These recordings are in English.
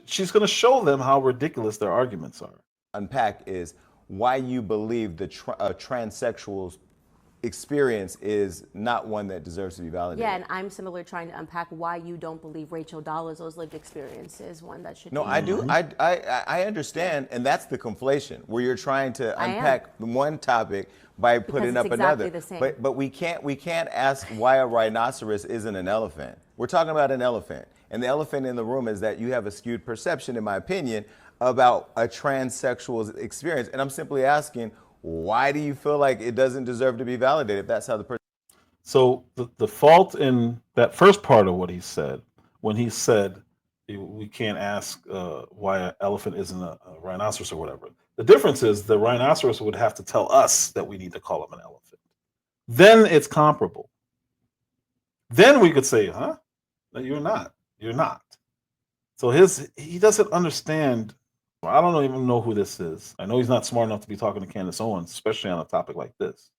she's going to show them how ridiculous their arguments are. Unpack is why you believe the transsexual's experience is not one that deserves to be validated. Yeah, and I'm similarly trying to unpack why you don't believe Rachel Dolezal's lived experience is one that should No, be. I do. I understand, and that's the conflation where you're trying to unpack one topic by putting up exactly another. The same. But we can't ask why a rhinoceros isn't an elephant. We're talking about an elephant, and the elephant in the room is that you have a skewed perception, in my opinion, about a transsexual's experience. And I'm simply asking, why do you feel like it doesn't deserve to be validated if that's how the person... So the fault in that first part of what he said, when he said we can't ask why an elephant isn't a rhinoceros or whatever, the difference is the rhinoceros would have to tell us that we need to call him an elephant. Then it's comparable. Then we could say, huh? No, you're not. You're not. So he doesn't understand. I don't even know who this is. I know he's not smart enough to be talking to Candace Owens, especially on a topic like this.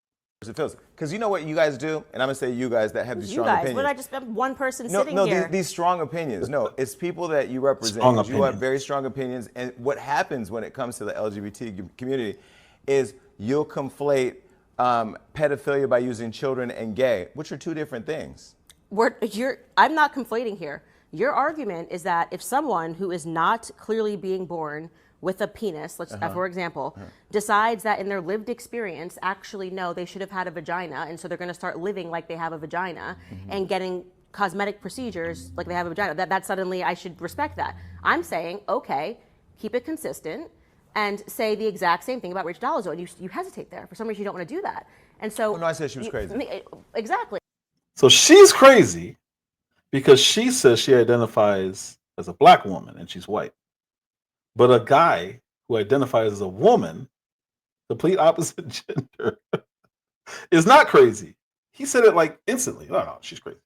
It feels, because you know what you guys do, and I'm gonna say you guys that have these strong opinions. What I just one person sitting here. No, these strong opinions. No, it's people that you represent. You have very strong opinions, and what happens when it comes to the LGBT community is you'll conflate pedophilia by using children and gay, which are two different things. I'm not conflating here. Your argument is that if someone who is not clearly being born with a penis, for example, decides that in their lived experience, actually, no, they should have had a vagina, and so they're going to start living like they have a vagina and getting cosmetic procedures like they have a vagina, that suddenly I should respect that. I'm saying, okay, keep it consistent and say the exact same thing about Rachel Dolezal, and you hesitate there. For some reason, you don't want to do that. And so... no, I said she was crazy. Exactly. So she's crazy because she says she identifies as a black woman and she's white. But a guy who identifies as a woman, complete opposite gender, is not crazy. He said it like instantly. No, she's crazy.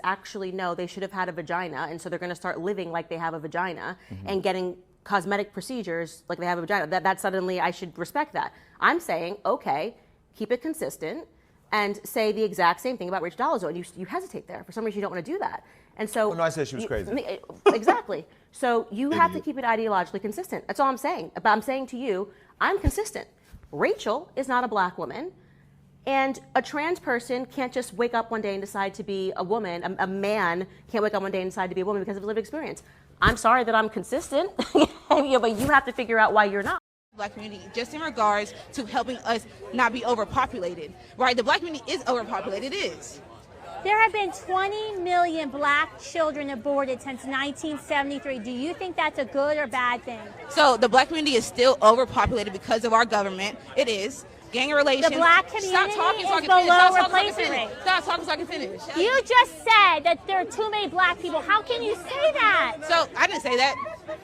Actually, no, they should have had a vagina, and so they're going to start living like they have a vagina and getting cosmetic procedures like they have a vagina. That suddenly I should respect that. I'm saying, okay, keep it consistent and say the exact same thing about Rachel Dolezal, and you hesitate there. For some reason, you don't want to do that. And so... no, I said she was crazy. Exactly. So you have to keep it ideologically consistent. That's all I'm saying. But I'm saying to you, I'm consistent. Rachel is not a black woman, and a trans person can't just wake up one day and decide to be a woman. A man can't wake up one day and decide to be a woman because of lived experience. I'm sorry that I'm consistent, but you have to figure out why you're not. Black community, just in regards to helping us not be overpopulated, right? The black community is overpopulated, it is. There have been 20 million black children aborted since 1973. Do you think that's a good or bad thing? So the black community is still overpopulated because of our government. It is. Gang relations. The black community is below replacement rate. Stop talking so I can finish. You just said that there are too many black people. How can you say that? So I didn't say that.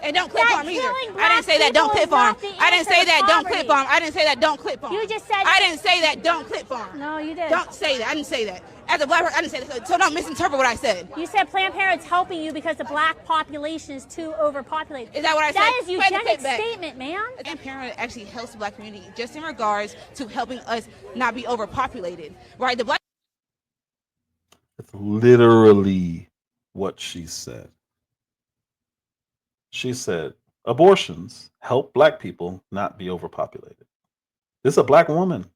And don't clip farm either. I didn't say that. Don't clip farm. I didn't say that. Don't clip farm. I didn't say that. Don't clip farm. You just said. I didn't say that. Don't clip farm. No, you did. Don't say that. I didn't say that. As a black person, I didn't say that. So don't misinterpret what I said. You said Planned Parenthood's helping you because the black population is too overpopulated. Is that what I said? That is eugenic statement, man. Planned Parenthood actually helps the black community just in regards to helping us not be overpopulated, right? The black. It's literally what she said. She said, abortions help black people not be overpopulated. This is a black woman.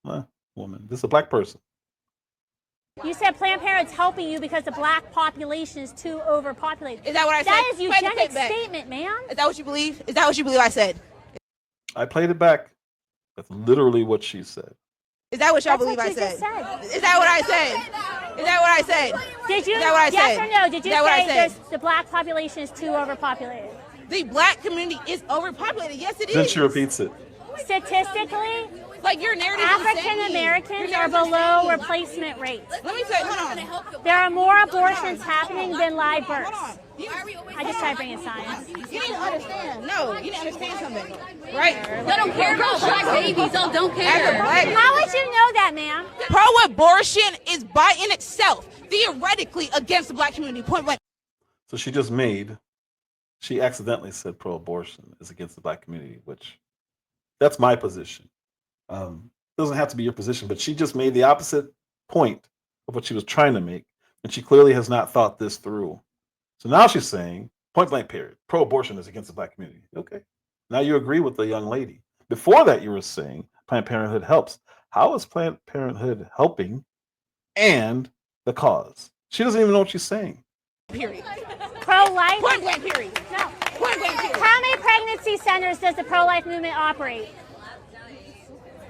This is a black person. You said Planned Parenthood's helping you because the black population is too overpopulated. Is that what I said? That is eugenic statement, man. Is that what you believe? Is that what you believe I said? I played it back. That's literally what she said. Is that what y'all believe I said? Is that what I said? Is that what I said? Did you? Is that what I said? Yes or no? Did you say the black population is too overpopulated? The black community is overpopulated. Yes, it is. Then she repeats it. Statistically, like your narrative African Americans are below replacement rates. Let me say, hold on. There are more abortions happening than live births. I just tried to bring in science. You didn't understand. No, you didn't understand something, right? They don't care about black babies. Don't care. How would you know that, ma'am? Pro-abortion is by in itself theoretically against the black community. Point blank. So she accidentally said pro-abortion is against the black community, which that's my position. Doesn't have to be your position, but she just made the opposite point of what she was trying to make, and she clearly has not thought this through. So now she's saying Point blank period. Pro-abortion is against the black community. Okay. Now you agree with the young lady. Before that, you were saying Planned Parenthood helps. How is Planned Parenthood helping and the cause? She doesn't even know what she's saying. Period. Pro-life? Point blank period. No. Point blank period. How many pregnancy centers does the pro-life movement operate?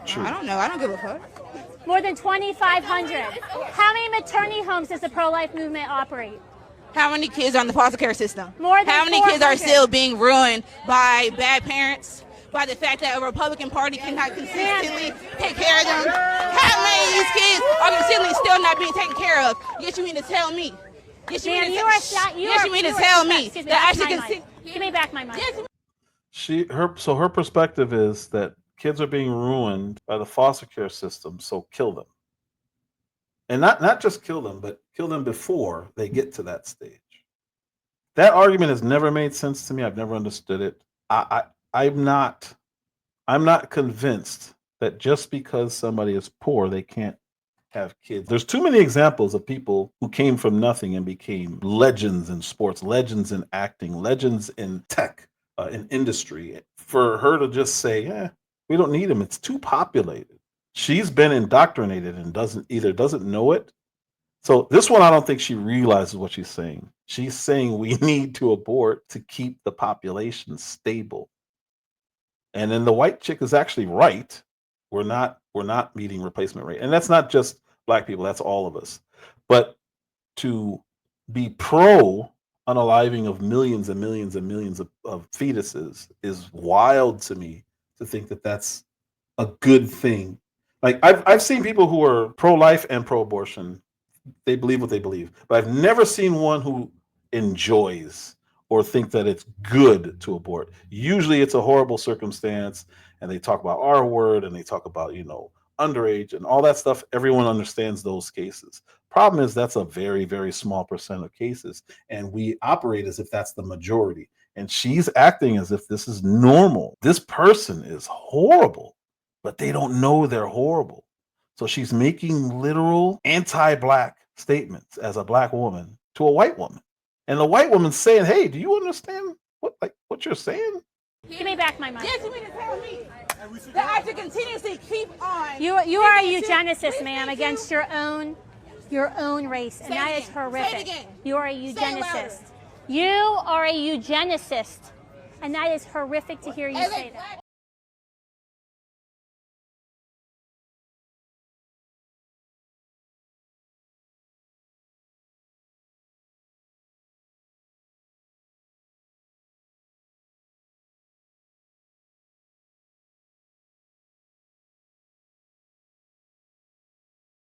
True. I don't know. I don't give a fuck. More than 2,500. How many maternity homes does the pro-life movement operate? How many kids are in the foster care system? More than How many kids are 400. still being ruined by bad parents? By the fact that a Republican Party cannot consistently take care of them? How many of these kids are consistently still not being taken care of? Yes, you mean to tell me? Yes, you Ma'am, mean you to are tell not. Yes, you mean to tell me Excuse me, that I that's should my consider? mic. Give me back my mic. So her perspective is that kids are being ruined by the foster care system, so kill them. And not just kill them, but kill them before they get to that stage. That argument has never made sense to me. I've never understood it. I'm not convinced that just because somebody is poor, they can't have kids. There's too many examples of people who came from nothing and became legends in sports, legends in acting, legends in tech, in industry. For her to just say, we don't need them, it's too populated. She's been indoctrinated and doesn't know it. So this one, I don't think she realizes what she's saying. She's saying we need to abort to keep the population stable. And then the white chick is actually right. We're not meeting replacement rate. And that's not just black people, that's all of us. But to be pro unaliving of millions and millions and millions of fetuses is wild to me, to think that that's a good thing. Like I've seen people who are pro-life and pro-abortion. They believe what they believe, but I've never seen one who enjoys or think that it's good to abort. Usually it's a horrible circumstance, and they talk about R word, and they talk about, underage and all that stuff. Everyone understands those cases. Problem is that's a very, very small percent of cases, and we operate as if that's the majority. And she's acting as if this is normal. This person is horrible, but they don't know they're horrible. So she's making literal anti-black statements as a black woman to a white woman. And the white woman's saying, hey, do you understand what you're saying? Give me back my mic. Yes, you mean to tell me that I should continuously keep on? You are a eugenicist, ma'am, against your own race, and that is horrific. You are a eugenicist. You are a eugenicist, and that is horrific to hear you say that.